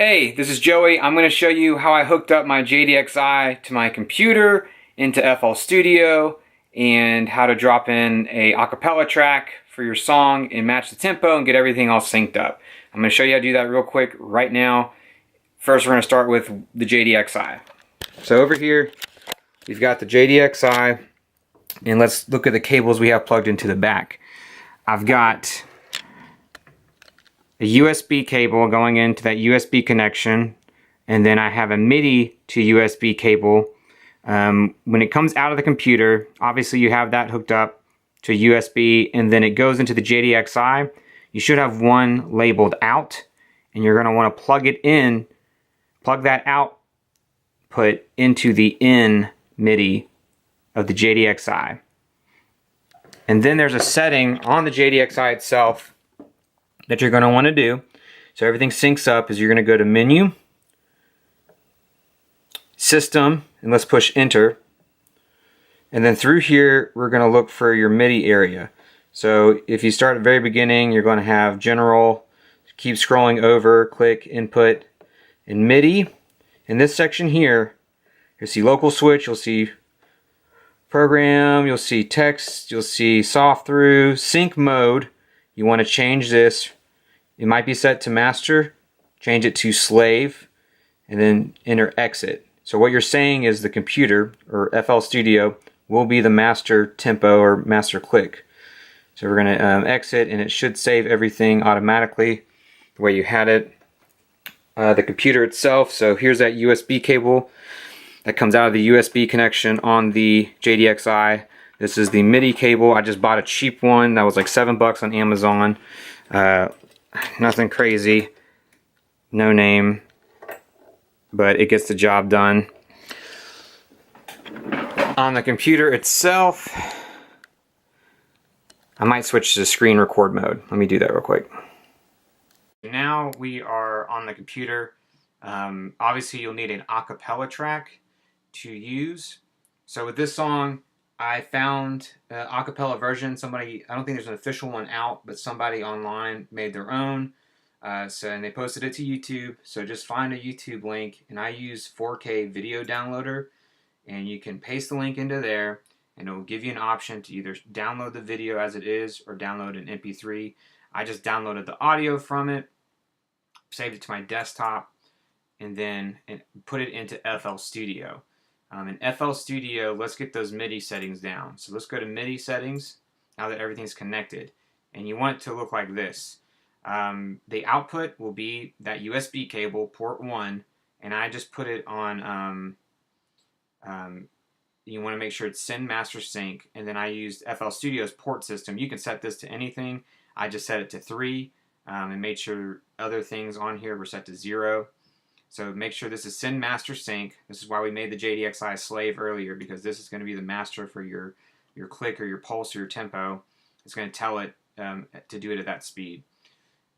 Hey, this is Joey. I'm going to show you how I hooked up my JDXI to my computer into FL Studio and how to drop in a acapella track for your song and match the tempo and get everything all synced up. I'm going to show you how to do that real quick right now. First, we're going to start with the JDXI. So over here, we've got the JDXI, and let's look at the cables we have plugged into the back. I've got a USB cable going into that USB connection, and then I have a MIDI to USB cable. When it comes out of the computer, obviously you have that hooked up to USB, and then it goes into the JDXI. You should have one labeled out, and you're going to want to plug it in, plug that output into the in MIDI of the JDXI. And then there's a setting on the JDXI itself that you're going to want to do, so everything syncs up, is you're going to go to Menu, System, and let's push Enter. And then through here, we're going to look for your MIDI area. So if you start at the very beginning, you're going to have General, keep scrolling over, click Input, and MIDI. In this section here, you'll see Local Switch, you'll see Program, you'll see Text, you'll see Soft Through, Sync Mode. You want to change this. It might be set to master, change it to slave, and then enter exit. So what you're saying is the computer, or FL Studio, will be the master tempo or master click. So we're going to exit, and it should save everything automatically the way you had it. The computer itself, so here's that USB cable that comes out of the USB connection on the JDXI. This is the MIDI cable. I just bought a cheap one that was like $7 on Amazon. Nothing crazy, no name, but it gets the job done. On the computer itself, I might switch to screen record mode. Let me do that real quick. Now we are on the computer. Obviously you'll need an acapella track to use. So with this song, I found an acapella version. Somebody, I don't think there's an official one out, but somebody online made their own. And they posted it to YouTube. So just find a YouTube link, and I use 4K video downloader, and you can paste the link into there, and it will give you an option to either download the video as it is or download an MP3. I just downloaded the audio from it, saved it to my desktop, and then put it into FL Studio. In FL Studio, let's get those MIDI settings down. So let's go to MIDI settings, now that everything's connected. And you want it to look like this. The output will be that USB cable, port 1, and I just put it on, you want to make sure it's send master sync, and then I used FL Studio's port system. You can set this to anything. I just set it to 3, and made sure other things on here were set to 0. So make sure this is send master sync. This is why we made the JDXI slave earlier, because this is going to be the master for your click or your pulse or your tempo. It's going to tell it to do it at that speed.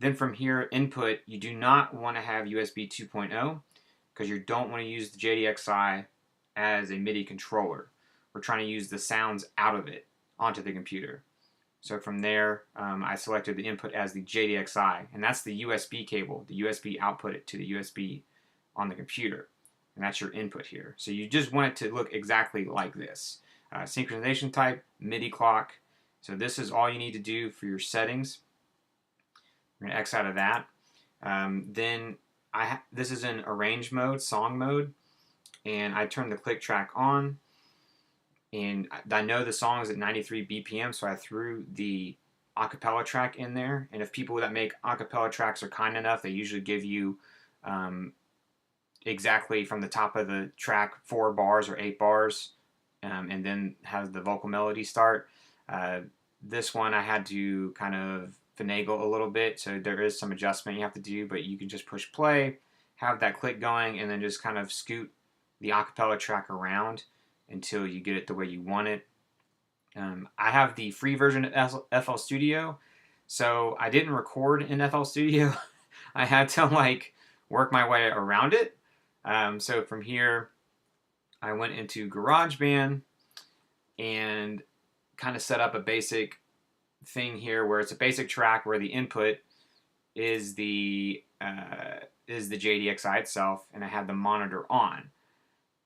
Then from here, input, you do not want to have USB 2.0 because you don't want to use the JDXI as a MIDI controller. We're trying to use the sounds out of it onto the computer. So from there, I selected the input as the JDXI, and that's the USB cable, the USB output it to the USB on the computer, and that's your input here. So you just want it to look exactly like this. Synchronization type, MIDI clock. So this is all you need to do for your settings. We're going to X out of that. Then this is in arrange mode, song mode, and I turn the click track on, and I know the song is at 93 BPM, so I threw the acapella track in there. And if people that make acapella tracks are kind enough, they usually give you exactly from the top of the track 4 bars or 8 bars, and then have the vocal melody start. This one I had to kind of finagle a little bit, so there is some adjustment you have to do, but you can just push play, have that click going, and then just kind of scoot the acapella track around until you get it the way you want it. I have the free version of FL Studio, so I didn't record in FL Studio. I had to like work my way around it. So from here, I went into GarageBand and kind of set up a basic thing here where it's a basic track where the input is the is the JDXI itself, and I had the monitor on.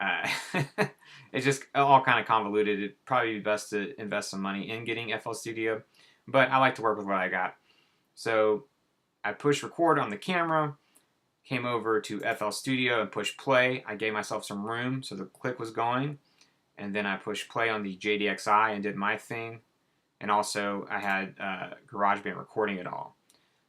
Uh, it's just all kind of convoluted. It'd probably be best to invest some money in getting FL Studio, but I like to work with what I got. So I pushed record on the camera, came over to FL Studio and pushed play. I gave myself some room so the click was going, and then I pushed play on the JDXI and did my thing. And also I had GarageBand recording it all.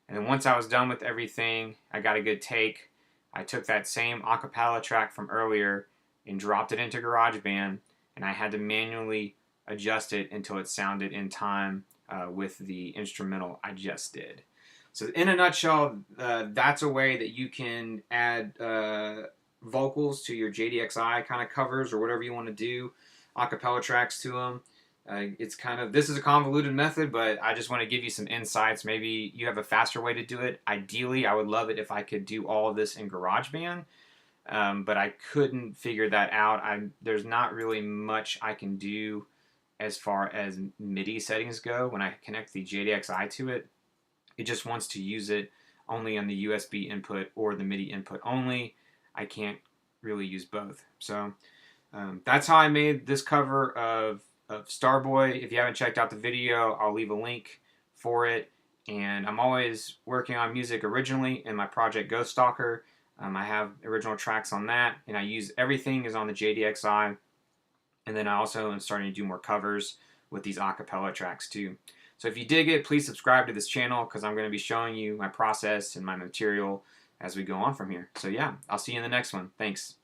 And then once I was done with everything, I got a good take. I took that same acapella track from earlier and dropped it into GarageBand, and I had to manually adjust it until it sounded in time with the instrumental I just did. So in a nutshell, that's a way that you can add vocals to your JDXI kind of covers or whatever you want to do, acapella tracks to them. It's kind of, this is a convoluted method, but I just want to give you some insights. Maybe you have a faster way to do it. Ideally, I would love it if I could do all of this in GarageBand, but I couldn't figure that out. There's not really much I can do as far as MIDI settings go. When I connect the JDXI to it, it just wants to use it only on the USB input or the MIDI input only. I can't really use both. So that's how I made this cover of Starboy. If you haven't checked out the video, I'll leave a link for it. And I'm always working on music originally in my project Ghoststalker. I have original tracks on that, and I use everything is on the JDXI. And then I also am starting to do more covers with these acapella tracks too. So if you dig it, please subscribe to this channel because I'm going to be showing you my process and my material as we go on from here. So yeah, I'll see you in the next one. Thanks.